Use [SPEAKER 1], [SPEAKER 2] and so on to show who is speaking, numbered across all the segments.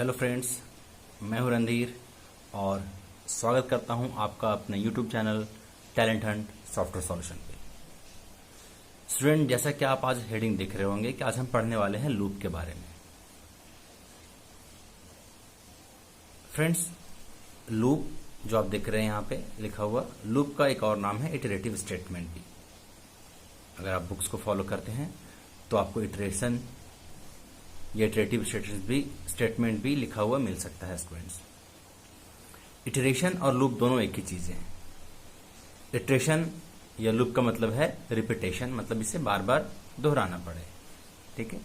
[SPEAKER 1] Hello friends, मैं हूं रणधीर और स्वागत करता हूं आपका अपने YouTube channel talent Hunt software solution पे। स्टूडेंट, जैसा कि आप आज हेडिंग देख रहे होंगे कि आज हम पढ़ने वाले हैं लूप के बारे में। फ्रेंड्स, लूप जो आप देख रहे हैं यहाँ पे लिखा हुआ, लूप का एक और नाम है इटरेटिव स्टेटमेंट भी। अगर आप बुक्स को फॉलो करते हैं तो आपको इटरेशन या इटरेटिव स्टेटमेंट भी लिखा हुआ मिल सकता है स्टूडेंट्स। इटरेशन और लूप दोनों एक ही चीजें हैं। इटरेशन या लूप का मतलब है रिपीटेशन, मतलब इसे बार बार दोहराना पड़े। ठीक है,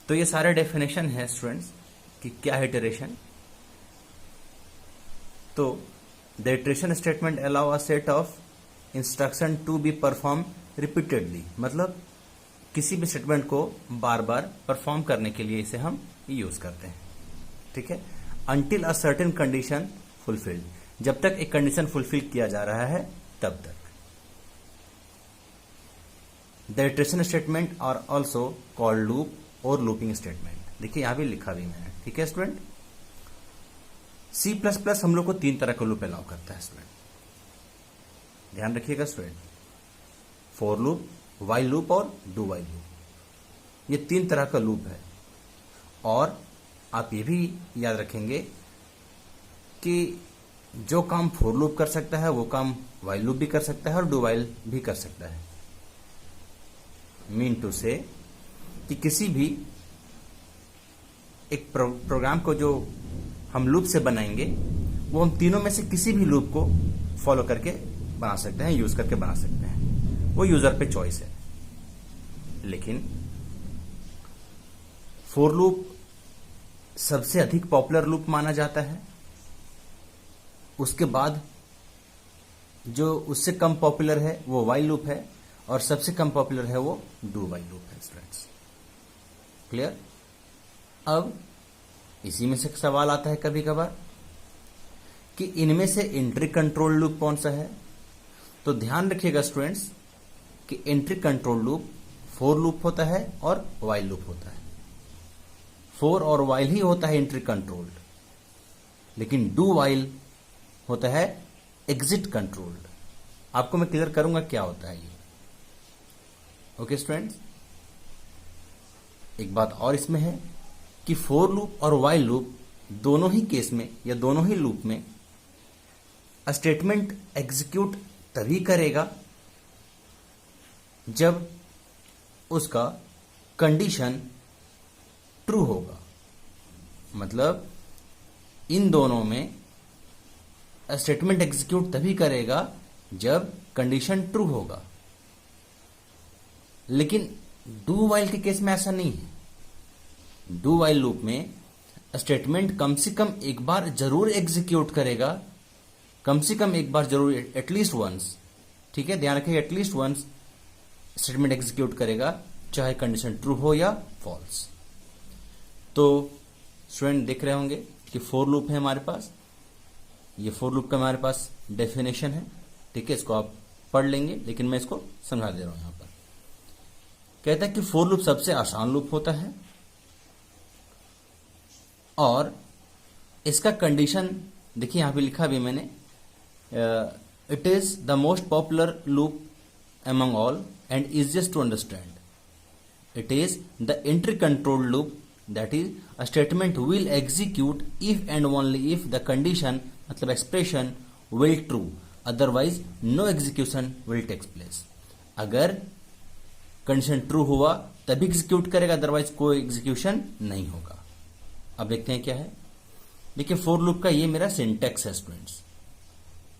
[SPEAKER 1] तो ये सारे डेफिनेशन है स्टूडेंट्स कि क्या है इटरेशन। तो the iteration statement allow a set of instruction to be perform repeatedly, मतलब किसी भी स्टेटमेंट को बार बार परफॉर्म करने के लिए इसे हम यूज करते हैं। ठीक है, until a certain condition fulfilled, जब तक एक कंडीशन फुलफिल किया जा रहा है तब तक। The iteration statement are also called loop और लूपिंग स्टेटमेंट। देखिए यहां भी लिखा भी मैंने। ठीक है स्टूडेंट, C++ हम लोग को 3 तरह का लूप अलाउ करता है स्टूडेंट, ध्यान रखिएगा student. For loop, while loop और डू वाइल लूप, ये 3 तरह का लूप है। और आप ये भी याद रखेंगे कि जो काम फॉर लूप कर सकता है वो काम वाइल लूप भी कर सकता है और डू वाइल भी कर सकता है। मीन टू से कि किसी भी एक प्रोग्राम को जो हम लूप से बनाएंगे वो हम तीनों में से किसी भी लूप को फॉलो करके बना सकते हैं, यूज करके बना सकते हैं। वो यूजर पे चॉइस है। लेकिन फॉर लूप सबसे अधिक पॉपुलर लूप माना जाता है। उसके बाद जो उससे कम पॉपुलर है वो वाइल लूप है और सबसे कम पॉपुलर है वो डू वाइल लूप है स्टूडेंट्स। क्लियर? अब इसी में से सवाल आता है कभी कभार कि इनमें से एंट्री कंट्रोल लूप कौन सा है। तो ध्यान रखिएगा स्टूडेंट्स कि entry control loop for loop होता है और वाइल लूप होता है। फॉर और वाइल ही होता है एंट्री कंट्रोल्ड, लेकिन डू वाइल होता है एग्जिट कंट्रोल्ड। आपको मैं क्लियर करूंगा क्या होता है ये। ओके स्टूडेंट्स, एक बात और इसमें है कि फॉर लूप और वाइल लूप दोनों ही केस में या दोनों ही लूप में स्टेटमेंट एग्जीक्यूट तभी करेगा जब उसका कंडीशन ट्रू होगा। मतलब इन दोनों में स्टेटमेंट एग्जीक्यूट तभी करेगा जब कंडीशन ट्रू होगा। लेकिन डू वाइल के केस में ऐसा नहीं है। डू वाइल लूप में स्टेटमेंट कम से कम एक बार जरूर एग्जीक्यूट करेगा, कम से कम एक बार जरूर, एटलीस्ट वंस। ठीक है, ध्यान रखिए, एटलीस्ट वंस स्टेटमेंट एग्जीक्यूट करेगा, चाहे कंडीशन ट्रू हो या फॉल्स। तो स्टूडेंट देख रहे होंगे कि फॉर लूप है हमारे पास। ये फॉर लूप का हमारे पास डेफिनेशन है। ठीक है, इसको आप पढ़ लेंगे, लेकिन मैं इसको समझा दे रहा हूं यहां पर। कहता है कि फॉर लूप सबसे आसान लूप होता है और इसका कंडीशन देखिए यहां पे लिखा भी मैंने, it is the most popular loop among all and easiest to understand. It is the entry control loop, that is a statement will execute if and only if the condition मतलब expression will true, otherwise no execution will take place. अगर condition true हुआ तभी execute करेगा, otherwise कोई execution नहीं होगा। अब देखते हैं क्या है। देखिए फॉर लूप का ये मेरा सिंटेक्स है स्टूडेंट्स।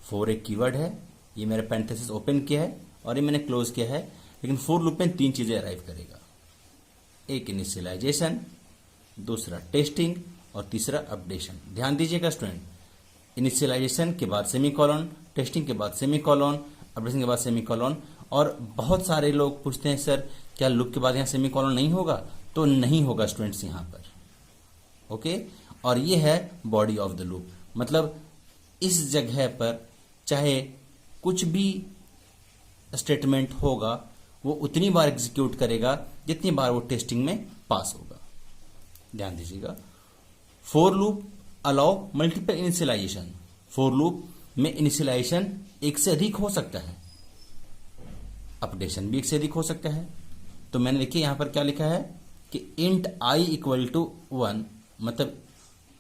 [SPEAKER 1] फॉर एक कीवर्ड है, ये मेरा पैरेंथेसिस ओपन किया है और ये मैंने क्लोज किया है। लेकिन फॉर लूप में 3 चीजें अराइव करेगा। एक इनिशियलाइजेशन, दूसरा टेस्टिंग और तीसरा अपडेशन। ध्यान दीजिएगा स्टूडेंट, इनिशियलाइजेशन के बाद सेमीकोलन, टेस्टिंग के बाद सेमीकोलन, अपडेशन के बाद सेमीकोलन। और बहुत सारे लोग पूछते हैं सर क्या लूप के बाद यहां सेमीकोलन नहीं होगा? तो नहीं होगा स्टूडेंट्स यहां पर। ओके, और ये है बॉडी ऑफ द लूप, मतलब इस जगह पर चाहे कुछ भी स्टेटमेंट होगा वो उतनी बार एग्जीक्यूट करेगा जितनी बार वो टेस्टिंग में पास होगा। ध्यान दीजिएगा, for loop allow multiple initialization, for loop में इनिशियलाइजेशन एक से अधिक हो सकता है, अपडेशन भी एक से अधिक हो सकता है। तो मैंने देखिए यहां पर क्या लिखा है कि इंट आई इक्वल टू 1, मतलब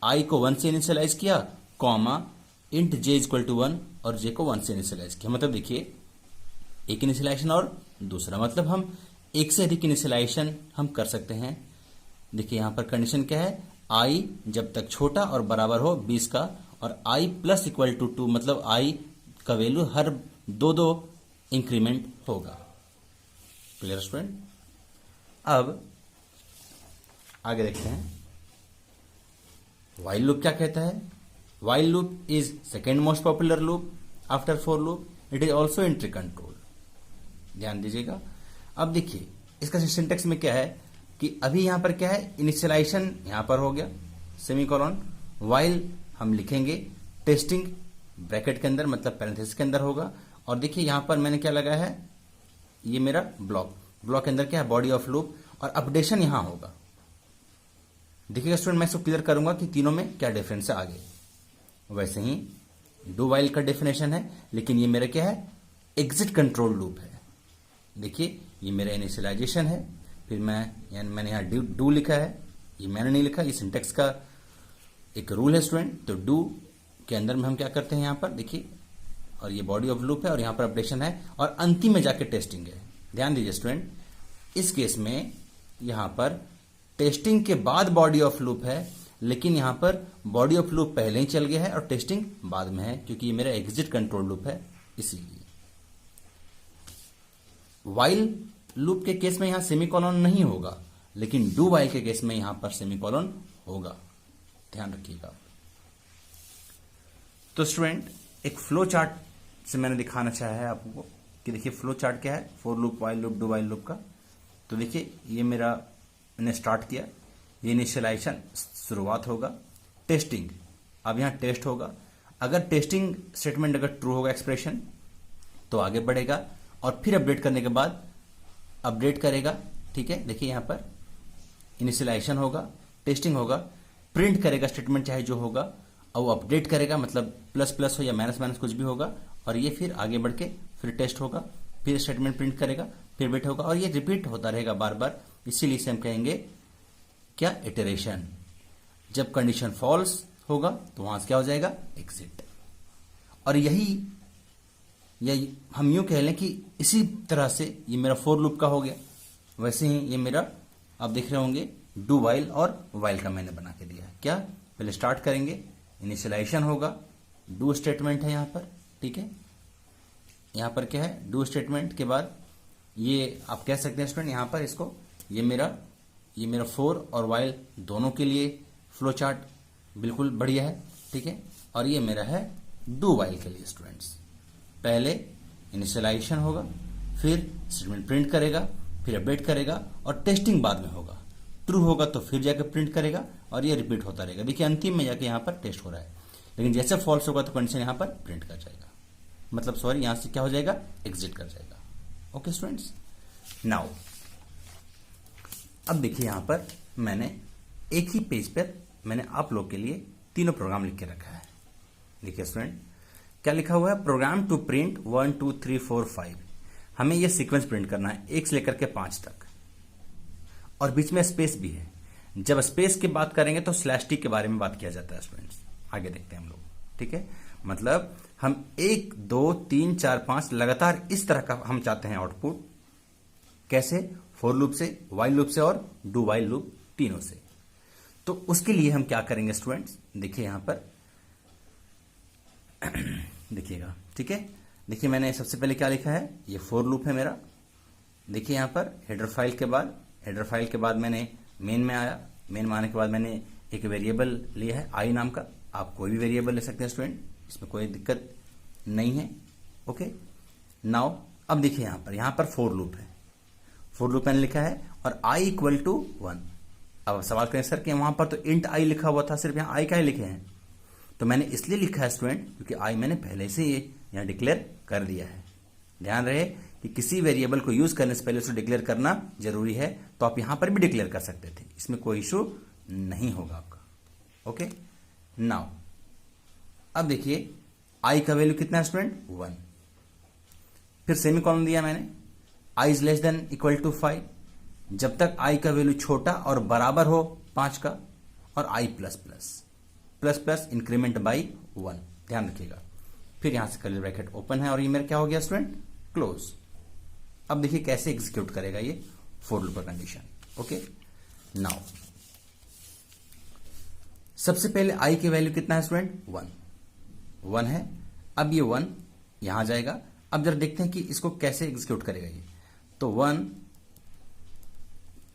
[SPEAKER 1] आई को 1 से इनिशियलाइज किया, comma int J equal to 1 और जे को 1 से इनिशियलाइज किया। मतलब देखिए एक इनिशियलाइजेशन और दूसरा, मतलब हम एक से अधिक इनिशियलाइजेशन हम कर सकते हैं। देखिए यहां पर कंडीशन क्या है, आई जब तक छोटा और बराबर हो 20 का, और आई प्लस इक्वल टू 2, मतलब आई का वैल्यू हर दो इंक्रीमेंट होगा। Clear student? अब आगे देखते हैं व्हाइल लूप क्या कहता है। While loop is second most popular loop after for loop, it is also entry control. ध्यान दीजिएगा। अब देखिए इसका सिंटेक्स में क्या है कि अभी यहां पर क्या है, इनिशियलाइजेशन यहां पर हो गया सेमीकोलन, व्हाइल हम लिखेंगे टेस्टिंग ब्रैकेट के अंदर, मतलब पैरेंथेसिस के अंदर होगा। और देखिए यहां पर मैंने क्या लगाया है, ये मेरा ब्लॉक के अंदर क्या है, बॉडी ऑफ लूप, और अपडेशन यहां होगा। देखिएगा स्टूडेंट, मैं इसको क्लियर करूंगा कि तीनों में क्या डिफरेंस है आगे। वैसे ही डू वाइल का डेफिनेशन है, लेकिन ये मेरा क्या है, एग्जिट कंट्रोल लूप है। देखिए ये मेरा इनिशियलाइजेशन है, फिर मैंने यहां डू लिखा है, ये मैंने नहीं लिखा, ये सिंटेक्स का एक रूल है स्टूडेंट। तो डू के अंदर में हम क्या करते हैं यहां पर देखिए, और ये बॉडी ऑफ लूप है, और यहां पर अपडेशन है, और अंतिम में जाके टेस्टिंग है। ध्यान दीजिए स्टूडेंट, इस केस में यहां पर टेस्टिंग के बाद बॉडी ऑफ लूप है, लेकिन यहां पर बॉडी ऑफ लूप पहले ही चल गया है और टेस्टिंग बाद में है, क्योंकि ये मेरा एग्जिट कंट्रोल लूप है इसीलिए। व्हाइल लूप के केस में यहां सेमीकोलन नहीं होगा, लेकिन डू व्हाइल के केस में यहां पर सेमीकोलन होगा, ध्यान रखिएगा। तो स्टूडेंट एक फ्लो चार्ट से मैंने दिखाना चाहा है आपको कि देखिए फ्लो चार्ट क्या है for loop, while loop, do while loop का। तो देखिए ये मेरा मैंने स्टार्ट किया, ये इनिशियलाइजेशन शुरुआत होगा, टेस्टिंग, अब यहां टेस्ट होगा। अगर टेस्टिंग स्टेटमेंट अगर ट्रू होगा एक्सप्रेशन तो आगे बढ़ेगा, और फिर अपडेट करने के बाद अपडेट करेगा। ठीक है, देखिए यहां पर इनिशियलाइजेशन होगा, टेस्टिंग होगा, प्रिंट करेगा स्टेटमेंट चाहे जो होगा, और वो अपडेट करेगा, मतलब प्लस प्लस हो या माइनस माइनस कुछ भी होगा, और ये फिर आगे बढ़ के फिर टेस्ट होगा, फिर स्टेटमेंट प्रिंट करेगा, फिर अपडेट होगा, और ये रिपीट होता रहेगा बार बार। इसीलिए इसे हम कहेंगे क्या, इटरेशन। जब कंडीशन फॉल्स होगा तो वहां से क्या हो जाएगा, एग्जिट। और यही हम यूं कह लें कि इसी तरह से ये मेरा फॉर लूप का हो गया। वैसे ही ये मेरा आप देख रहे होंगे डू वाइल और वाइल का मैंने बना के दिया है। क्या, पहले स्टार्ट करेंगे, इनिशियलाइजेशन होगा, डू स्टेटमेंट है यहां पर। ठीक है, यहां पर क्या है, डू स्टेटमेंट के बाद ये आप कह सकते हैं स्टूडेंट यहां पर इसको, ये मेरा फॉर और वाइल दोनों के लिए फ्लो चार्ट बिल्कुल बढ़िया है। ठीक है, और ये मेरा है डू वाइल के लिए स्टूडेंट्स। पहले इनिशियलाइजेशन होगा, फिर स्टेटमेंट प्रिंट करेगा, फिर अपडेट करेगा, और टेस्टिंग बाद में होगा। ट्रू होगा तो फिर जाकर प्रिंट करेगा, और ये रिपीट होता रहेगा। देखिए अंतिम में जाके यहां पर टेस्ट हो रहा है, लेकिन जैसे फॉल्स होगा तो कंडीशन यहां पर प्रिंट कर जाएगा, मतलब सॉरी यहां से क्या हो जाएगा, एग्जिट कर जाएगा। ओके स्टूडेंट्स, नाउ अब देखिए यहां पर मैंने एक ही पेज पर मैंने आप लोग के लिए तीनों प्रोग्राम लिख के रखा है। देखिए स्टूडेंट क्या लिखा हुआ है, प्रोग्राम टू प्रिंट 1 2 3 4 5। हमें यह सीक्वेंस प्रिंट करना है 1 से लेकर के 5 तक, और बीच में स्पेस भी है। जब स्पेस की बात करेंगे तो /t के बारे में बात किया जाता है स्टूडेंट्स, आगे देखते हैं हम लोग। ठीक है, मतलब हम 1 2 3 4 5 लगातार इस तरह का हम चाहते हैं आउटपुट। कैसे, फॉर लूप से, वाइल लूप से, और डू वाइल लूप, तीनों से। तो उसके लिए हम क्या करेंगे स्टूडेंट्स, देखिए यहां पर देखिएगा। ठीक है, देखिए मैंने सबसे पहले क्या लिखा है, ये फॉर लूप है मेरा। देखिए यहां पर हेडर फाइल के बाद मैंने मेन में आया, मेन में आने के बाद मैंने एक वेरिएबल लिया है आई नाम का। आप कोई भी वेरिएबल ले सकते हैं स्टूडेंट, इसमें कोई दिक्कत नहीं है। ओके, नाउ अब देखिए यहां पर फॉर लूप है, फॉर लूप मैंने लिखा है, और आई इक्वल टू 1। अब सवाल करें सर कि वहां पर तो इंट आई लिखा हुआ था, सिर्फ यहां आई का ही लिखे हैं। तो मैंने इसलिए लिखा है स्टूडेंट क्योंकि आई मैंने पहले से ये यहां डिक्लेयर कर दिया है। ध्यान रहे कि किसी वेरिएबल को यूज करने से पहले उसे डिक्लेयर करना जरूरी है, तो आप यहां पर भी डिक्लेयर कर सकते थे, इसमें कोई इशू नहीं होगा आपका। ओके, नाउ अब देखिए आई का वैल्यू कितना है स्टूडेंट 1, फिर सेमीकोलन दिया मैंने, I is less than equal to 5 जब तक आई का वैल्यू छोटा और बराबर हो 5 का, और I plus plus plus plus increment by 1, ध्यान रखिएगा। फिर यहां से कर्ली ब्रैकेट ओपन है और ये मेरा क्या हो गया स्टूडेंट क्लोज। अब देखिए कैसे एग्जीक्यूट करेगा ये फॉर लूप का कंडीशन। ओके, नाउ सबसे पहले आई की वैल्यू कितना है स्टूडेंट 1 है। अब ये 1 यहां जाएगा। अब जरा देखते हैं कि इसको कैसे एग्जीक्यूट करेगा ये। तो 1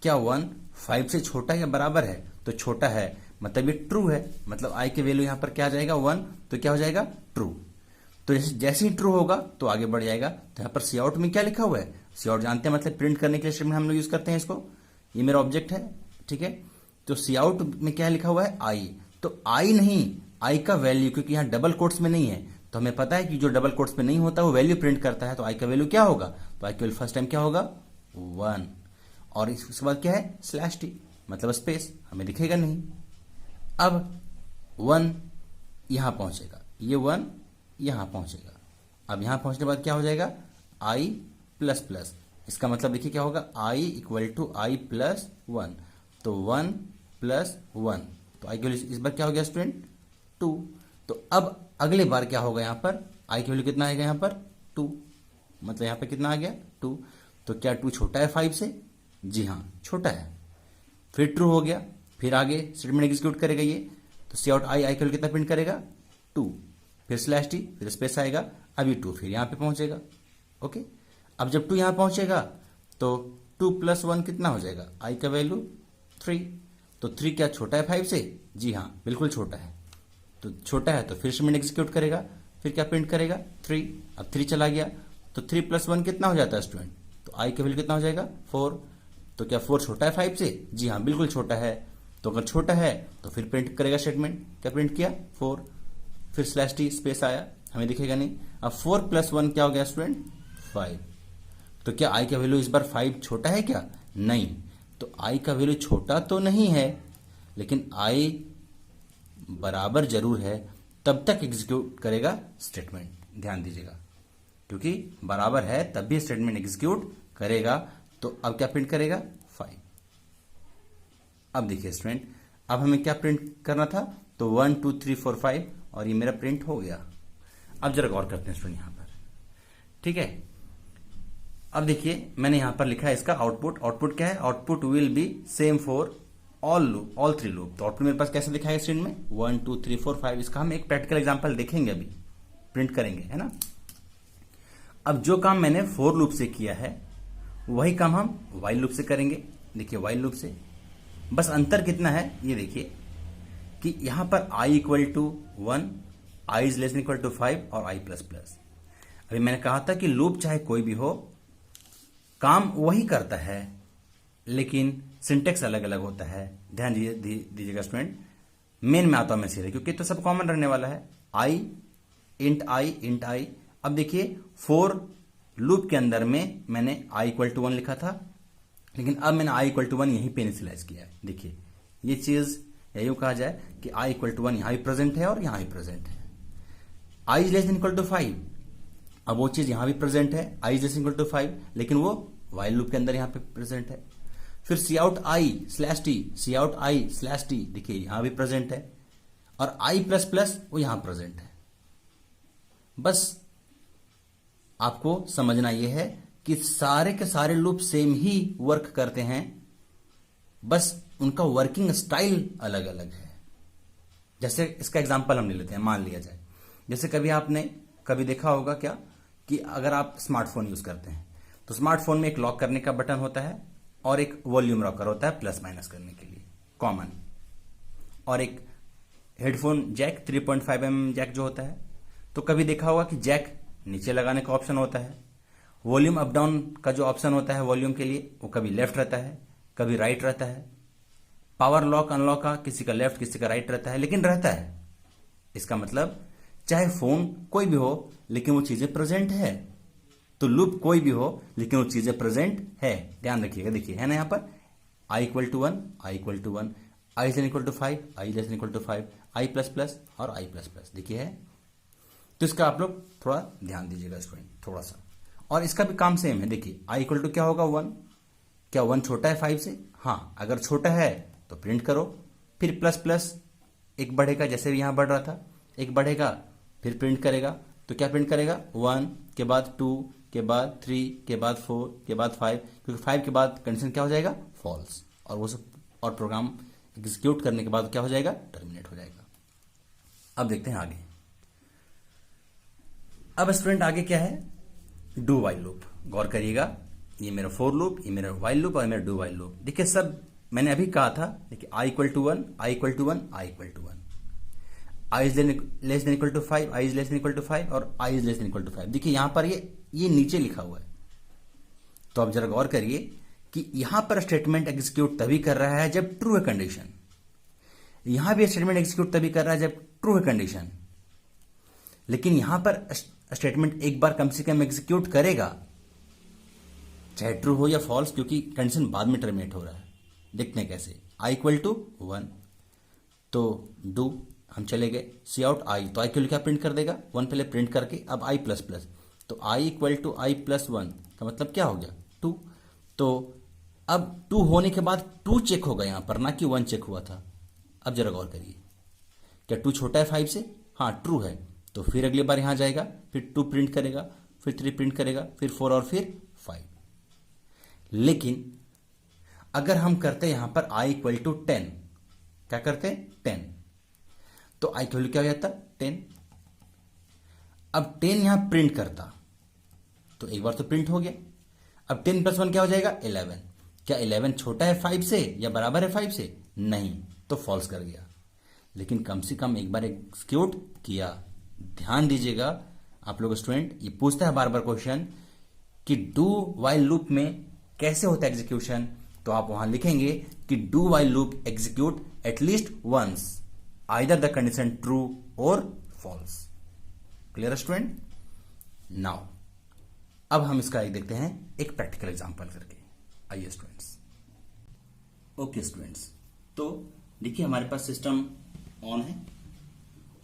[SPEAKER 1] क्या 1 5 से छोटा या बराबर है? तो छोटा है, मतलब ये ट्रू है, मतलब आई की वैल्यू यहां पर क्या आ जाएगा 1, तो क्या हो जाएगा ट्रू। तो जैसे ही ट्रू होगा तो आगे बढ़ जाएगा। तो यहां पर सी आउट में क्या लिखा हुआ है? सी आउट जानते हैं, मतलब प्रिंट करने के लिए स्टेटमेंट हम लोग यूज करते हैं इसको। ये मेरा ऑब्जेक्ट है, ठीक है। तो सी आउट में क्या लिखा हुआ है आई, तो आई नहीं, आई का वैल्यू, क्योंकि यहां डबल कोट्स में नहीं है तो हमें पता है कि जो डबल कोट्स में नहीं होता वो वैल्यू प्रिंट करता है। तो आई का वैल्यू क्या होगा? तो आई का वैल्यू फर्स्ट टाइम क्या होगा 1, और इसके बाद क्या है स्लैश टी, मतलब स्पेस, हमें दिखेगा नहीं। अब 1 यहां पहुंचेगा, ये 1 यहां पहुंचेगा। अब यहां पहुंचने के बाद क्या हो जाएगा आई प्लस प्लस, इसका मतलब देखिए क्या होगा आई इक्वल टू आई प्लस 1, तो 1 प्लस 1, तो आई की वैल्यू इस बार क्या हो गया स्टूडेंट 2। तो अब अगले बार क्या होगा यहां पर आई की वैल्यू कितना आएगा यहां पर 2, मतलब यहां पर कितना आ गया 2। तो क्या 2 छोटा है 5 से? जी हां छोटा है। फिर ट्रू हो गया, फिर आगे स्टेटमेंट एग्जीक्यूट करेगा ये। तो सी आउट आई की वैल्यू कितना प्रिंट करेगा 2, फिर स्लैश टी, फिर स्पेस आएगा, अब ये 2 फिर यहां पे पहुंचेगा। ओके, अब जब 2 यहां पहुंचेगा तो 2 प्लस 1 कितना हो जाएगा आई का वैल्यू 3। तो 3 क्या छोटा है 5 से? जी हां बिल्कुल छोटा है। तो छोटा है तो फिर स्टेटमेंट एग्जीक्यूट करेगा, फिर क्या प्रिंट करेगा 3। अब 3 चला गया तो 3 प्लस 1 कितना हो जाता है स्टूडेंट? तो आई का वैल्यू कितना हो जाएगा 4। तो क्या 4 छोटा है 5 से? जी हां बिल्कुल छोटा है। तो अगर छोटा है तो फिर प्रिंट करेगा स्टेटमेंट, क्या प्रिंट किया 4, फिर स्लैश टी स्पेस आया, हमें दिखेगा नहीं। अब 4 प्लस 1 क्या हो गया स्टूडेंट 5। तो क्या आई का वैल्यू इस बार 5 छोटा है क्या? नहीं। तो आई का वैल्यू छोटा तो नहीं है, लेकिन आई बराबर जरूर है, तब तक एग्जीक्यूट करेगा स्टेटमेंट। ध्यान दीजिएगा, क्योंकि बराबर है तब भी स्टेटमेंट एग्जीक्यूट करेगा। तो अब क्या प्रिंट करेगा 5। अब देखिए स्टूडेंट, अब हमें क्या प्रिंट करना था? तो 1 2 3 4 5, और ये मेरा प्रिंट हो गया। अब जरा गौर करते हैं स्टूडेंट यहां पर, ठीक है। अब देखिए मैंने यहां पर लिखा है इसका आउटपुट क्या है? Output will be same for all 3 loop. तो आउटपुट मेरे पास कैसे दिखाएगा स्क्रीन में 1 2 3 4 5। इसका हम एक प्रैक्टिकल एग्जांपल देखेंगे, अभी प्रिंट करेंगे, है ना। अब जो काम मैंने फॉर लूप से किया है वही काम हम व्हाइल लूप से करेंगे। देखिए व्हाइल लूप से बस अंतर कितना है ये देखिए, कि यहां पर I equal to 1, I is less equal to 5 और आई प्लस प्लस। अभी मैंने कहा था कि लूप चाहे कोई भी हो काम वही करता है, लेकिन सिंटेक्स अलग अलग होता है। ध्यान दीजिएगा स्टूडेंट, मेन में आता हूं मैं सीधे, क्योंकि तो सब कॉमन रहने वाला है। आई इंट आई। अब देखिए फॉर लूप के अंदर में मैंने आई इक्वल टू 1 लिखा था, लेकिन अब मैंने आई इक्वल टू 1 यहीं पे इनिशियलाइज किया है। देखिए ये चीज या यूं कहा जाए कि आई इक्वल टू 1 यहां भी प्रेजेंट है और यहां भी प्रेजेंट है। I is less than equal to 5, अब वो चीज यहां भी प्रेजेंट है, I is less equal to 5, लेकिन वो व्हाइल लूप के अंदर यहां पे प्रेजेंट है। फिर C out I slash T, C out I slash T, देखिए यहां भी प्रेजेंट है, और आई प्लस प्लस वो यहां प्रेजेंट है। बस आपको समझना यह है कि सारे के सारे लूप सेम ही वर्क करते हैं, बस उनका वर्किंग स्टाइल अलग अलग है। जैसे इसका एग्जांपल हम ले लेते हैं, मान लिया जाए जैसे कभी आपने कभी देखा होगा क्या कि अगर आप स्मार्टफोन यूज करते हैं तो स्मार्टफोन में एक लॉक करने का बटन होता है और एक वॉल्यूम रॉकर होता है प्लस माइनस करने के लिए कॉमन, और एक हेडफोन जैक 3.5 mm जैक जो होता है। तो कभी देखा होगा कि जैक नीचे लगाने का ऑप्शन होता है, वॉल्यूम अप डाउन का जो ऑप्शन होता है वॉल्यूम के लिए वो कभी लेफ्ट रहता है कभी राइट रहता है। पावर लॉक अनलॉक का किसी का लेफ्ट किसी का राइट रहता है, लेकिन रहता है। इसका मतलब चाहे फोन कोई भी हो लेकिन वो चीजें प्रेजेंट है, तो लूप कोई भी हो लेकिन वो चीजें प्रेजेंट है। ध्यान रखिएगा, देखिए है ना यहाँ पर I equal to 1 I equal to 1। I is equal to 5, I less than equal to 5, I plus plus और आई प्लस प्लस, देखिए है। तो इसका आप लोग थोड़ा ध्यान दीजिएगा स्टूडेंट, थोड़ा सा। और इसका भी काम सेम है, देखिए आई इक्वल टू क्या होगा 1, क्या 1 छोटा है 5 से? हाँ, अगर छोटा है तो प्रिंट करो, फिर प्लस प्लस एक बढ़ेगा, जैसे यहां बढ़ रहा था, एक बढ़ेगा फिर प्रिंट करेगा, तो क्या प्रिंट करेगा 1 के बाद 2 के बाद 3 के बाद 4 के बाद 5, क्योंकि 5 के बाद कंडीशन क्या हो जाएगा फॉल्स, और वो सब और प्रोग्राम एग्जीक्यूट करने के बाद क्या हो जाएगा टर्मिनेट हो जाएगा। अब देखते हैं आगे। अब स्टूडेंट आगे क्या है, डू वाइल लूप। गौर करिएगा, ये मेरा फॉर लूप, ये मेरा वाइल लूप और मेरा डू वाइल लूप। देखिए सब मैंने अभी कहा था, देखिए I equal to 1, I equal to 1, I equal to 1, I is less than equal to 5, I is less than equal to 5 और I is less than equal to 5। देखिए यहां पर ये नीचे लिखा हुआ है, तो अब जरा गौर करिए कि यहां पर स्टेटमेंट एग्जीक्यूट तभी कर रहा है जब ट्रू है कंडीशन, यहां भी स्टेटमेंट एग्जीक्यूट तभी कर रहा है जब ट्रू है कंडीशन, लेकिन यहां पर स्टेटमेंट एक बार कम से कम एग्जीक्यूट करेगा, चाहे ट्रू हो या फॉल्स, क्योंकि कंडीशन बाद में टर्मिनेट हो रहा है। देखते हैं कैसे। आई इक्वल टू 1, तो डू हम चले गए, सी आउट आई, तो आई के लिए क्या प्रिंट कर देगा 1 पहले प्रिंट करके, अब आई प्लस प्लस, तो आई इक्वल टू आई प्लस 1 का मतलब क्या हो गया 2। तो अब 2 होने के बाद 2 चेक होगा यहां पर, ना कि 1 चेक हुआ था। अब जरा गौर करिए, क्या 2 छोटा है 5 से? हाँ ट्रू है, तो फिर अगली बार यहां जाएगा, फिर 2 प्रिंट करेगा, फिर 3 प्रिंट करेगा, फिर 4 और फिर 5। लेकिन अगर हम करते यहां पर आई इक्वल टू 10, क्या करते 10, तो आई इक्वल क्या हो जाता 10। अब 10 यहां प्रिंट करता, तो एक बार तो प्रिंट हो गया। अब 10 प्लस 1 क्या हो जाएगा 11। क्या 11 छोटा है 5 से या बराबर है 5 से? नहीं, तो फॉल्स कर गया। लेकिन कम से कम एक बार एग्जीक्यूट किया। ध्यान दीजिएगा आप लोग स्टूडेंट, ये पूछता है बार बार क्वेश्चन कि डू वाइल लूप में कैसे होता है एग्जीक्यूशन, तो आप वहां लिखेंगे कि do while loop execute at least once either the condition true or false. Clear student? Now अब हम इसका एक देखते हैं एक प्रैक्टिकल एग्जांपल करके। आइए स्टूडेंट्स। ओके स्टूडेंट्स, तो देखिए हमारे पास सिस्टम ऑन है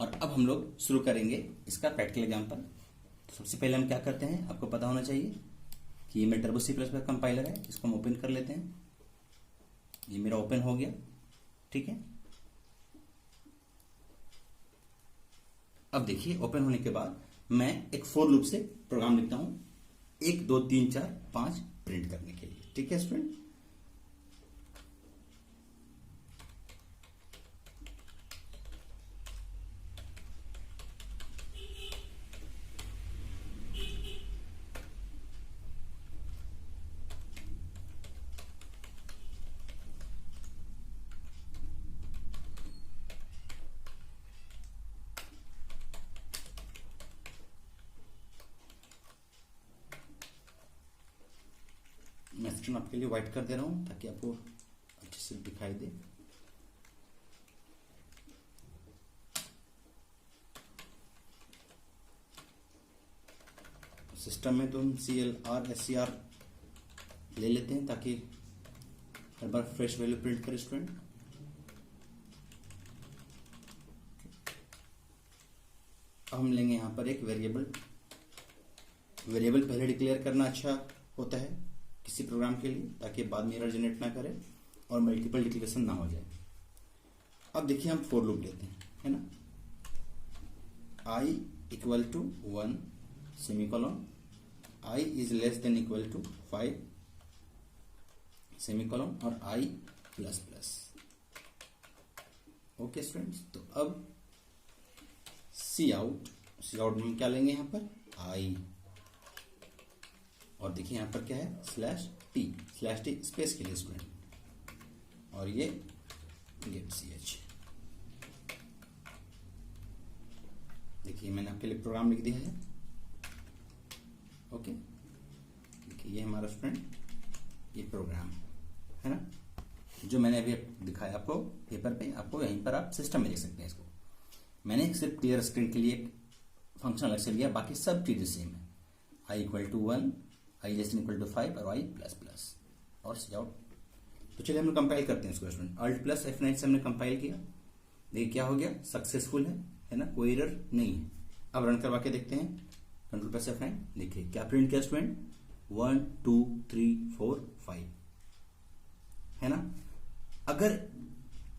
[SPEAKER 1] और अब हम लोग शुरू करेंगे इसका प्रैक्टिकल एग्जांपल। तो सबसे पहले हम क्या करते हैं, आपको पता होना चाहिए कि ये मेरा टर्बो C++ कंपाइलर है, इसको हम ओपन कर लेते हैं। ये मेरा ओपन हो गया, ठीक है। अब देखिए ओपन होने के बाद मैं एक फॉर लूप से प्रोग्राम लिखता हूं 1 2 3 4 5 प्रिंट करने के लिए, ठीक है स्टूडेंट। मैं स्क्रीन आपके लिए व्हाइट कर दे रहा हूं ताकि आपको अच्छे से दिखाई दे। सिस्टम में तो हम CLR SCR ले लेते हैं ताकि हर बार फ्रेश वैल्यू प्रिंट करे स्टूडेंट। अब हम लेंगे यहां पर एक वेरिएबल पहले डिक्लेयर करना अच्छा होता है किसी प्रोग्राम के लिए, ताकि बाद में एरर जनरेट ना करे और मल्टीपल डिक्लेरेशन ना हो जाए। अब देखिए हम फॉर लूप लेते हैं, है ना। i equal to 1 semicolon, i is less than equal to 5 semicolon और i plus plus. Okay students, तो अब सी आउट में हम क्या लेंगे यहाँ पर i, और देखिए यहां पर क्या है /t स्पेस के लिए स्टूडेंट, और ये गेट ch। देखिए मैंने आपके लिए प्रोग्राम लिख दिया है। ओके, देखिए ये हमारा स्टूडेंट ये प्रोग्राम है ना, जो मैंने अभी दिखाया आपको पेपर पे, आपको यहीं पर आप सिस्टम में देख सकते हैं। इसको मैंने सिर्फ क्लियर स्क्रीन के लिए फंक्शन अलग से लिया, बाकी सब चीजें सेम है। i equal to 1, i less than equal to 5 और i प्लस प्लस, और सी आउट तो चलिए हम कंपाइल करते हैं इसको स्टूडेंट। अल्ट प्लस F9 से हमने कंपाइल किया, देखिए क्या हो गया, सक्सेसफुल है ना, कोई एरर नहीं है। अब रन करवा के देखते हैं, कंट्रोल प्लस F9, देखिए क्या प्रिंट किया स्टूडेंट, 1 2 3 4 5, है ना। अगर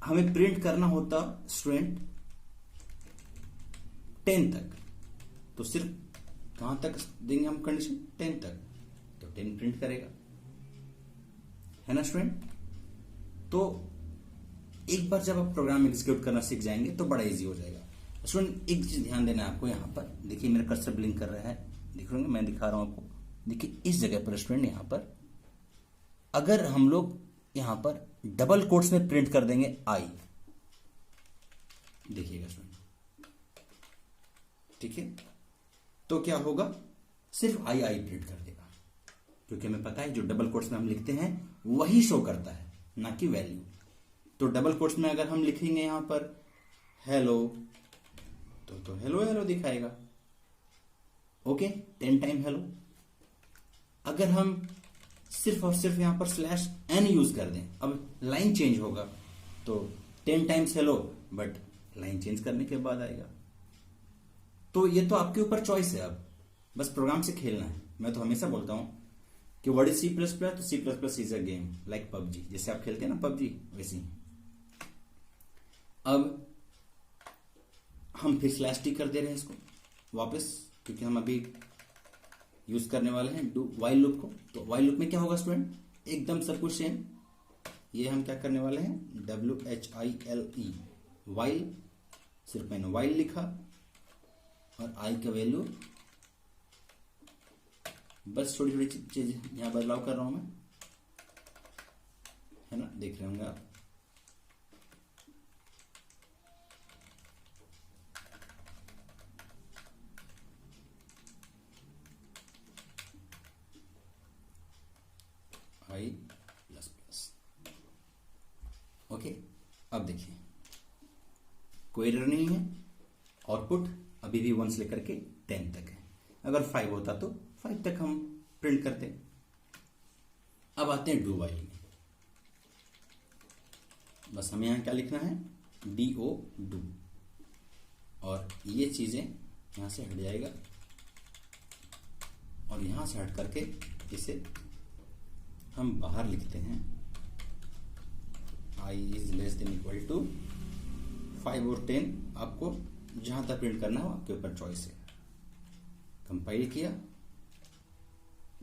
[SPEAKER 1] हमें प्रिंट करना होता स्टूडेंट 10 तक, तो सिर्फ कहां तक देंगे हम कंडीशन, 10 तक, तो 10 प्रिंट करेगा, है ना स्टूडेंट। तो एक बार जब आप प्रोग्राम एग्जीक्यूट करना सीख जाएंगे तो बड़ा इजी हो जाएगा स्टूडेंट। एक चीज ध्यान देना है आपको, यहाँ पर देखिए मेरा कर्सर ब्लिंक कर रहा है, देख रहे होंगे, मैं दिखा रहा हूं आपको। देखिए इस जगह पर स्टूडेंट, यहाँ पर अगर हम लोग यहाँ पर डबल कोट्स में प्रिंट कर देंगे आई, देखिएगा स्टूडेंट, ठीक है, तो क्या होगा, सिर्फ आई आई प्रिंट कर देगा, क्योंकि हमें पता है जो डबल कोट्स में हम लिखते हैं वही शो करता है, ना कि वैल्यू। तो डबल कोट्स में अगर हम लिखेंगे यहां पर हेलो, तो हेलो हेलो दिखाएगा, ओके, 10 टाइम हेलो। अगर हम सिर्फ और सिर्फ यहां पर /n यूज कर दें, अब लाइन चेंज होगा, तो 10 times hello, but line change करने के बाद आएगा। तो ये तो आपके ऊपर चॉइस है, अब बस प्रोग्राम से खेलना है। मैं तो हमेशा बोलता हूं कि व्हाट इज C++, तो C++ is a game like PUBG, जैसे आप खेलते हैं ना पबजी, वैसे ही। अब हम फिर /t कर दे रहे हैं इसको वापस, क्योंकि हम अभी यूज करने वाले हैं डू वाइल लूप को। तो वाइल लूप में क्या होगा स्टूडेंट, एकदम सब कुछ सेम। ये हम क्या करने वाले हैं, WHILE, वाइल, सिर्फ मैंने वाइल लिखा और आई का वैल्यू, बस छोटी छोटी चीज यहां बदलाव कर रहा हूं मैं, है ना, देख रहे होंगे आप। आई प्लस प्लस, ओके। अब देखिए कोई एरर नहीं है, आउटपुट अभी भी 1 से लेकर के 10 तक है। अगर 5 होता तो 5 तक हम प्रिंट करते। अब आते हैं डू वाइल में, बस हमें यहां क्या लिखना है, DO डू, और ये चीजें यहां से हट जाएगा, और यहां से हट करके इसे हम बाहर लिखते हैं, i is less than equal to 5 और 10, आपको जहां तक प्रिंट करना हो आपके ऊपर चॉइस है। कंपाइल किया,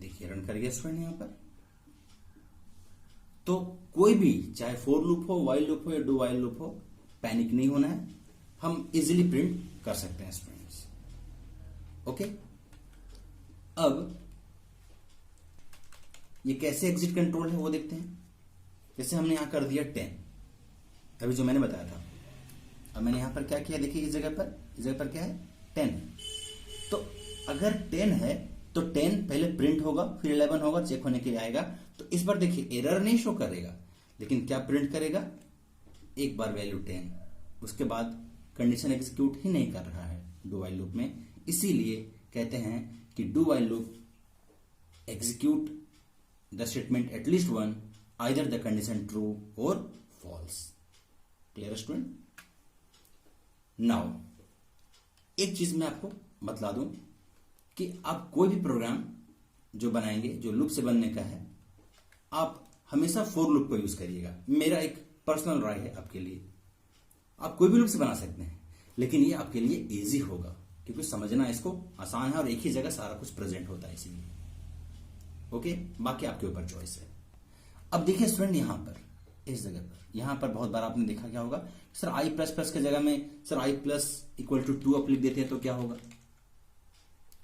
[SPEAKER 1] देखिए रन कर गया स्टूडेंट यहां पर। तो कोई भी, चाहे फोर लूप हो, वाइल लूप हो या डू वाइल लूप हो, पैनिक नहीं होना है, हम इजीली प्रिंट कर सकते हैं स्टूडेंट्स, ओके। अब ये कैसे एग्जिट कंट्रोल है वो देखते हैं। जैसे हमने यहां कर दिया 10, अभी जो मैंने बताया था। अब मैंने यहां पर क्या किया, देखिए इस जगह पर क्या है, 10। तो अगर 10 है तो 10 पहले प्रिंट होगा, फिर 11 होगा, चेक होने के लिए आएगा। तो इस बार देखिए एरर नहीं शो करेगा, लेकिन क्या प्रिंट करेगा, एक बार वैल्यू 10, उसके बाद कंडीशन एग्जीक्यूट ही नहीं कर रहा है डू वाइल लूप में। इसीलिए कहते हैं कि do while loop execute the statement at least 1, either the condition true और फॉल्स। Clear student. नाउ एक चीज मैं आपको बतला दूं कि आप कोई भी प्रोग्राम जो बनाएंगे, जो लूप से बनने का है, आप हमेशा फोर लूप को यूज करिएगा। मेरा एक पर्सनल राय है आपके लिए, आप कोई भी लूप से बना सकते हैं, लेकिन ये आपके लिए इजी होगा, क्योंकि समझना इसको आसान है और एक ही जगह सारा कुछ प्रेजेंट होता है, इसीलिए। ओके, बाकी आपके ऊपर चॉइस है। अब देखिए स्टूडेंट, यहां पर इस जगह पर, यहां पर बहुत बार आपने देखा क्या होगा, सर i प्लस प्लस के जगह में sir i plus equal to 2 आप लिख देते हैं तो क्या होगा।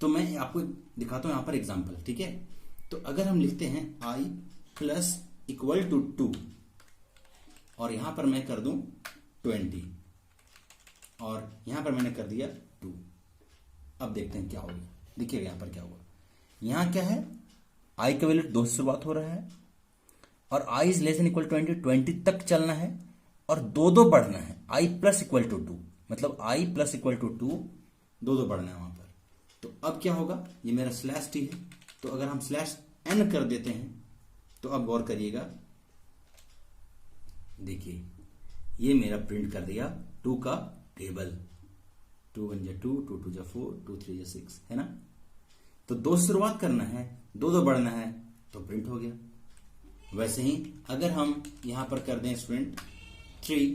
[SPEAKER 1] तो मैं आपको दिखाता हूं यहां पर एग्जांपल, ठीक है। तो अगर हम लिखते हैं i प्लस इक्वल टू 2 और यहां पर मैं कर दूं 20 और यहां पर मैंने कर दिया 2, अब देखते हैं क्या होगा। देखिएगा यहां पर क्या होगा, यहां क्या है, i का वैल्यू 2 से शुरुआत हो रहा है और i is less than equal 20 तक चलना है और 2 बढ़ना है, i प्लस इक्वल टू 2, मतलब i प्लस इक्वल टू 2 बढ़ना है वहां पर। तो अब क्या होगा, ये मेरा /t है, तो अगर हम /n कर देते हैं तो अब गौर करिएगा, देखिए ये मेरा प्रिंट कर दिया 2 का टेबल, 2 1 जा 2, 2 2 जा 4, 2 3 जा 6, है ना। तो 2 से शुरुआत करना है, 2 बढ़ना है, तो प्रिंट हो गया। वैसे ही अगर हम यहां पर कर दें स्टूडेंट 3,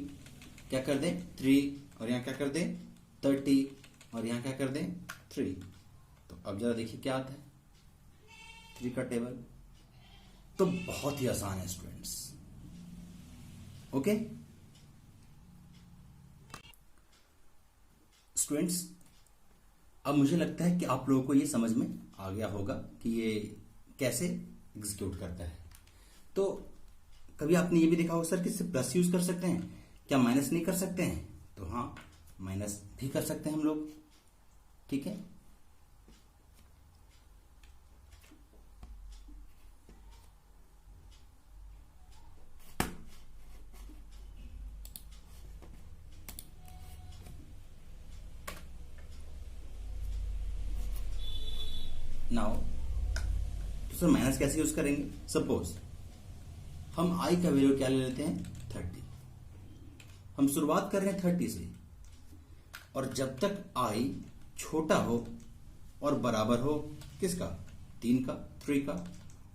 [SPEAKER 1] क्या कर दें 3, और यहां क्या कर दें 30, और यहां क्या कर दें 3, तो अब जरा देखिए क्या आता है 3 का टेबल। तो बहुत ही आसान है स्टूडेंट्स, ओके। स्टूडेंट्स अब मुझे लगता है कि आप लोगों को ये समझ में आ गया होगा कि ये कैसे एग्जीक्यूट करता है। तो कभी आपने ये भी देखा होगा सर कि सिर्फ प्लस यूज कर सकते हैं, क्या माइनस नहीं कर सकते हैं? तो हाँ, माइनस भी कर सकते हैं हम लोग, ठीक है। नाउ तो सर माइनस कैसे यूज करेंगे? सपोज हम आई का वैल्यू क्या ले लेते हैं 30, हम शुरुआत कर रहे हैं 30 से, और जब तक आई छोटा हो और बराबर हो किसका 3 का 3 का,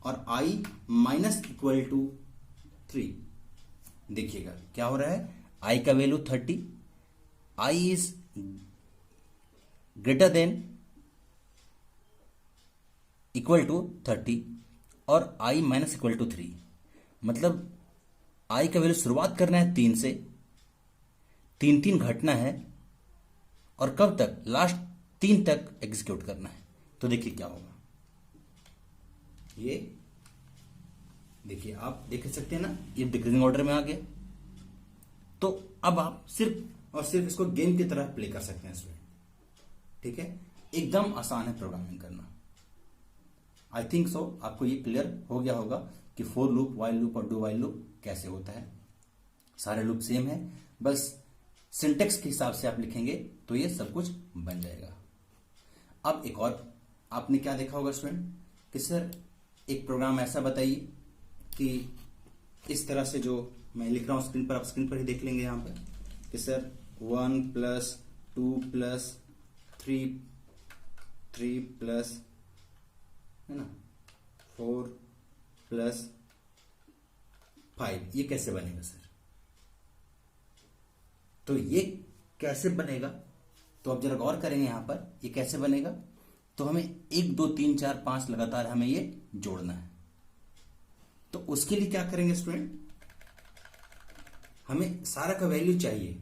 [SPEAKER 1] और आई माइनस इक्वल टू 3, देखिएगा क्या हो रहा है, आई का value 30, i is greater than equal to 30 और आई माइनस इक्वल टू 3, मतलब आई का वैल्यू शुरुआत करना है 3 से, 3 घटना है, और कब तक लास्ट 3 तक एग्जीक्यूट करना है। तो देखिए क्या होगा, ये देखिए आप देख सकते हैं ना, ये डिक्रीजिंग ऑर्डर में आ गया। तो अब आप सिर्फ और सिर्फ इसको गेम की तरह प्ले कर सकते हैं स्टूडेंट, ठीक है। एकदम आसान है प्रोग्रामिंग करना। आई थिंक सो आपको ये क्लियर हो गया होगा कि फॉर लूप, व्हाइल लूप और डू व्हाइल लूप कैसे होता है। सारे लूप सेम है, बस सिंटेक्स के हिसाब से आप लिखेंगे तो ये सब कुछ बन जाएगा। अब एक और आपने क्या देखा होगा स्टूडेंट कि सर एक प्रोग्राम ऐसा बताइए कि इस तरह से, जो मैं लिख रहा हूं स्क्रीन पर, आप स्क्रीन पर ही देख लेंगे यहां पर कि सर 1 + 2 + 3 प्लस है ना 4 + 5, ये कैसे बनेगा सर? तो ये कैसे बनेगा, तो अब जरा गौर करेंगे यहां पर ये कैसे बनेगा। तो हमें 1 2 3 4 5 लगातार हमें ये जोड़ना है। तो उसके लिए क्या करेंगे स्टूडेंट, हमें सारा का वैल्यू चाहिए।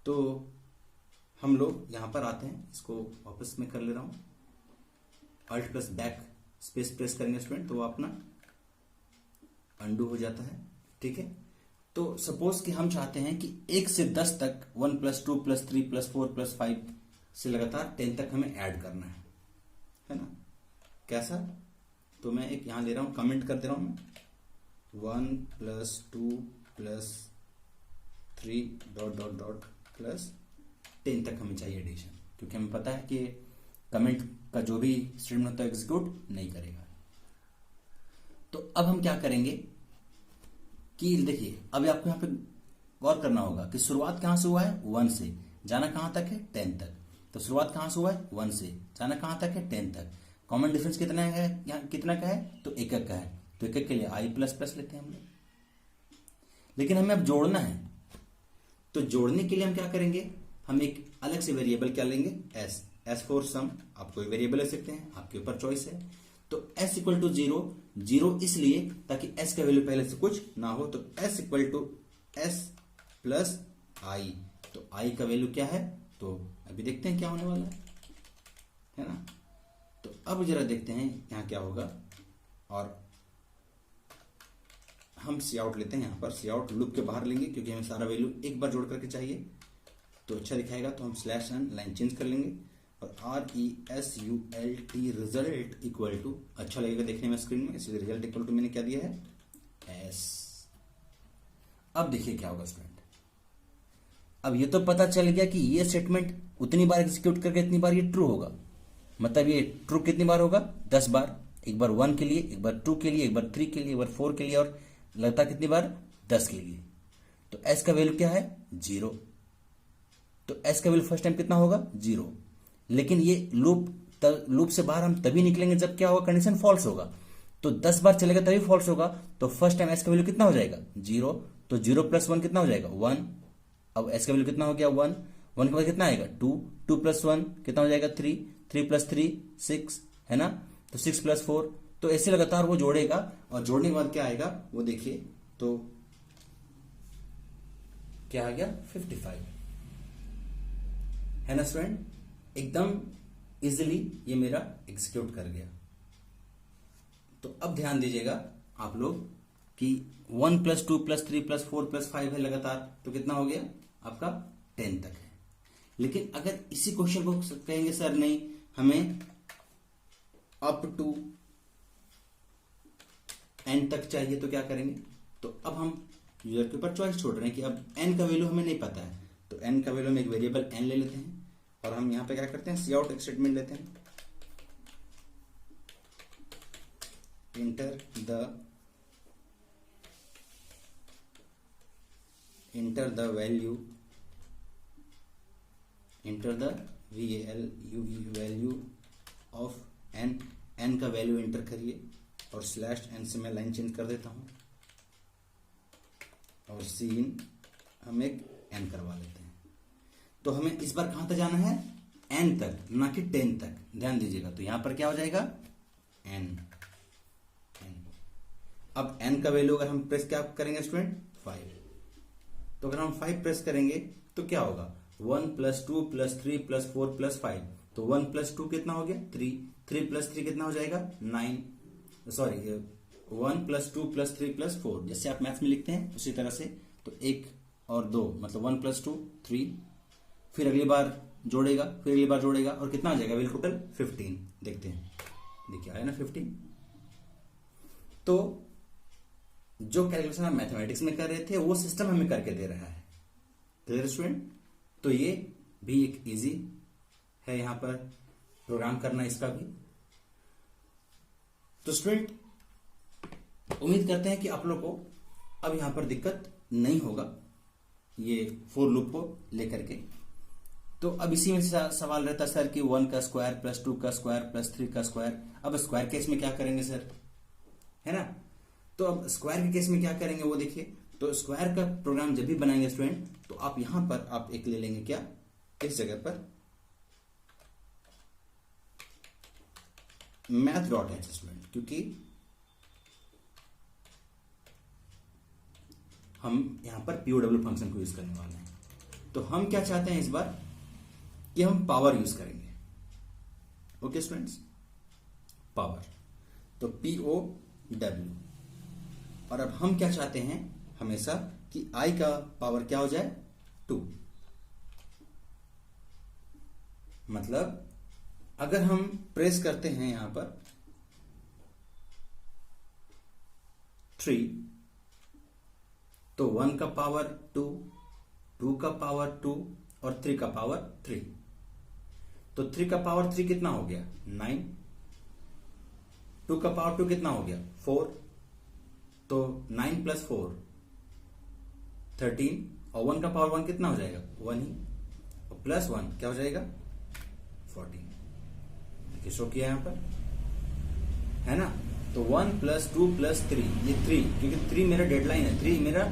[SPEAKER 1] तो हम लोग यहां पर आते हैं, इसको वापस में कर ले रहा हूं, Alt + बैक स्पेस प्रेस करेंगे स्टूडेंट, तो वो अपना अंडू हो जाता है, ठीक है। तो सपोज कि हम चाहते हैं कि 1 से 10 तक 1 + 2 + 3 + 4 + 5 से लगातार 10 तक हमें ऐड करना है ना। कैसा? तो मैं एक यहां ले रहा हूं, कमेंट कर दे रहा हूं मैं, 1 + 2 + 3 ... प्लस 10 तक हमें चाहिए एडिशन, क्योंकि हमें पता है कि कमेंट का जो भी स्टेटमेंट होता है एग्जीक्यूट नहीं करेगा। तो अब हम क्या करेंगे कि देखिए, अभी आपको यहां पे गौर करना होगा कि शुरुआत कहां से हुआ है 1 से, जाना कहां तक है 10 तक। तो शुरुआत कहां से हुआ है 1 से, जाना कहां तक है 10 तक। कॉमन डिफरेंस कितना है, यहाँ कितना का है, तो 1 का है। तो 1 के लिए i ++ लेते हैं हम लोग। लेकिन हमें अब जोड़ना है, तो जोड़ने के लिए हम क्या करेंगे, हम एक अलग से वेरिएबल क्या लेंगे, s फॉर सम। आप कोई वेरिएबल ले सकते हैं, आपके ऊपर चॉइस है। तो s = 0, 0 इसलिए ताकि s का वैल्यू पहले से कुछ ना हो। तो s = s + i। तो i का वैल्यू क्या है, तो अभी देखते हैं क्या होने वाला है ना। तो अब जरा देखते हैं यहां क्या होगा, और हम सी आउट लेते हैं। यहां पर सी आउट लूप के बाहर लेंगे, क्योंकि हमें सारा वैल्यू एक बार जोड़ करके चाहिए तो अच्छा दिखाएगा। तो हम /n लाइन चेंज कर लेंगे, और RESULT रिजल्ट इक्वल टू, अच्छा लगेगा देखने में स्क्रीन में, इसलिए रिजल्ट इक्वल टू मैंने क्या दिया है s। अब देखिए क्या होगा स्टूडेंट, अब ये तो पता चल गया कि ये स्टेटमेंट उतनी बार एग्जीक्यूट करके इतनी बार ये ट्रू होगा। मतलब ये ट्रू कितनी बार होगा, 10 बार। एक बार 1 के लिए, एक बार 2 के लिए, एक बार 3 के लिए, एक बार 4 के लिए, और लगता कितनी बार 10 के लिए। तो s का वैल्यू क्या है 0, तो s का वैल्यू फर्स्ट टाइम कितना होगा 0। लेकिन ये लूप से बाहर हम तभी निकलेंगे जब क्या होगा, कंडीशन फॉल्स होगा। तो 10 बार चलेगा तभी फॉल्स होगा। तो फर्स्ट टाइम s का वैल्यू कितना हो जाएगा 0, तो 0 + 1 कितना हो जाएगा 1। अब s का वैल्यू कितना हो गया 1, 1 के बाद कितना आएगा 2, 2 + 1 कितना हो जाएगा 3, 3 + 3 6 है ना, तो 6 + 4। तो ऐसे लगातार वो जोड़ेगा और जोड़ने के बाद क्या आएगा वो देखिए, तो क्या आ गया 55 है ना स्टूडेंट। एकदम इजीली ये मेरा एग्जीक्यूट कर गया। तो अब ध्यान दीजिएगा आप लोग कि 1 + 2 + 3 + 4 + 5 है लगातार, तो कितना हो गया आपका 10 तक है। लेकिन अगर इसी क्वेश्चन को कहेंगे सर नहीं हमें अप टू n तक चाहिए, तो क्या करेंगे, तो अब हम यूजर के ऊपर चॉइस छोड़ रहे हैं कि अब n का वैल्यू हमें नहीं पता है। तो n का वैल्यू हम एक वेरिएबल n ले लेते हैं और हम यहां पे क्या करते हैं काउट स्टेटमेंट लेते हैं, enter the value, enter the value of n का वैल्यू एंटर करिए और /n से मैं लाइन चेंज कर देता हूं और सीन हम एक n करवा लेते हैं। तो हमें इस बार कहां तक जाना है n तक, ना कि 10 तक, ध्यान दीजिएगा। तो यहां पर क्या हो जाएगा n। अब n का वैल्यू अगर हम प्रेस क्या करेंगे स्टूडेंट 5, तो अगर हम 5 प्रेस करेंगे तो क्या होगा 1 + 2 + 3 + 4 + 5, तो 1 + 2 कितना हो गया 3, 3 + 3 कितना हो जाएगा 9, सॉरी 1 + 2 + 3 + 4, जैसे आप मैथ में लिखते हैं उसी तरह से। तो 1 और 2 मतलब 1 + 2 3, फिर अगली बार जोड़ेगा, फिर अगली बार जोड़ेगा और कितना आ जाएगा वैल्यू टोटल 15। देखते हैं, देखिए आया ना 15। तो जो कैलकुलेशन आप मैथमेटिक्स में कर रहे थे वो सिस्टम हमें करके दे रहा है। Clear student. तो ये भी एक इजी है यहां पर प्रोग्राम करना इसका भी। तो स्टूडेंट उम्मीद करते हैं कि आप लोग को अब यहां पर दिक्कत नहीं होगा ये फॉर लूप को लेकर के। तो अब इसी में सवाल रहता सर कि 1 का स्क्वायर + 2 का स्क्वायर + 3 का स्क्वायर। अब स्क्वायर केस में क्या करेंगे सर, है ना। तो अब स्क्वायर के केस में क्या करेंगे वो देखिए। तो स्क्वायर का प्रोग्राम जब भी बनाएंगे स्टूडेंट, तो आप यहां पर आप एक ले लेंगे क्या, इस जगह पर math.h स्टूडेंट, क्योंकि हम यहां पर POW फंक्शन को यूज करने वाले हैं। तो हम क्या चाहते हैं इस बार कि हम पावर यूज करेंगे। ओके स्टूडेंट्स, पावर, तो POW। और अब हम क्या चाहते हैं हमेशा कि i का पावर क्या हो जाए 2। मतलब अगर हम प्रेस करते हैं यहां पर 3, तो 1 का पावर 2, 2 का पावर 2 और 3 का पावर 3। तो 3 का पावर 3 कितना हो गया 9, 2 का पावर 2 कितना हो गया 4, तो 9 + 4 13, और 1 का पावर 1 कितना हो जाएगा 1 ही, और +1 क्या हो जाएगा 14। देखिए शो किया यहां पर, है ना। तो 1 + 2 + 3, ये 3 क्योंकि 3 मेरा डेडलाइन है, 3 मेरा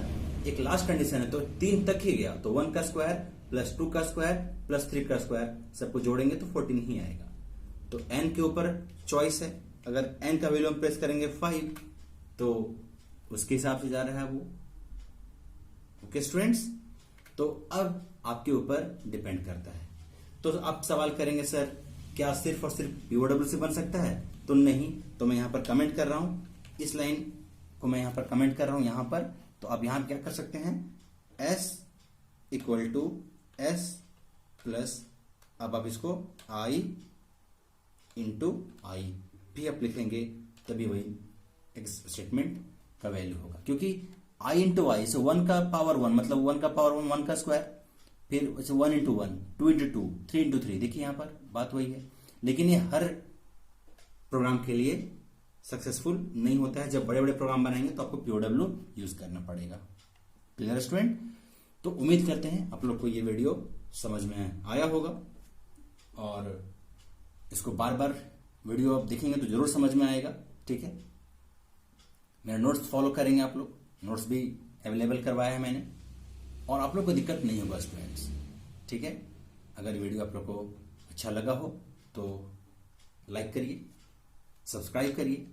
[SPEAKER 1] एक लास्ट कंडीशन है, तो 3 तक ही गया। तो 1 का स्क्वायर + 2 का स्क्वायर + 3 का स्क्वायर सबको जोड़ेंगे तो 14 ही आएगा। तो n के ऊपर चॉइस है, अगर n का वैल्यू हम प्रेस करेंगे 5 तो उसके हिसाब से जा रहा है वो। ओके स्टूडेंट्स, तो अब आपके ऊपर डिपेंड करता है। तो आप सवाल करेंगे सर क्या सिर्फ और सिर्फ POW से बन सकता है, तो नहीं। तो मैं यहां पर कमेंट कर रहा हूं, इस लाइन को मैं यहां पर कमेंट कर रहा हूं यहां पर। तो आप यहां क्या कर सकते हैं s = s प्लस, अब आप इसको i × i भी आप लिखेंगे, तभी वही स्टेटमेंट का वैल्यू होगा। क्योंकि i × i से 1 का पावर 1 मतलब 1 का पावर 1 1 का स्क्वायर, फिर 1 × 1 2 × 2 3 × 3। देखिए यहां पर बात वही है, लेकिन ये हर प्रोग्राम के लिए सक्सेसफुल नहीं होता है। जब बड़े बड़े प्रोग्राम बनाएंगे तो आपको POW यूज करना पड़ेगा। Clear student? तो उम्मीद करते हैं आप लोग को ये वीडियो समझ में आया होगा, और इसको बार बार वीडियो आप देखेंगे तो जरूर समझ में आएगा। ठीक है, मेरा नोट्स फॉलो करेंगे आप लोग, नोट्स भी अवेलेबल करवाया है मैंने, और आप लोग को दिक्कत नहीं होगा स्टूडेंट्स। ठीक है, अगर वीडियो आप लोग को अच्छा लगा हो तो लाइक करिए, सब्सक्राइब करिए,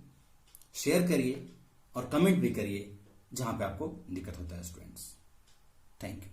[SPEAKER 1] शेयर करिए और कमेंट भी करिए जहां पे आपको दिक्कत होता है स्टूडेंट्स। Thank you.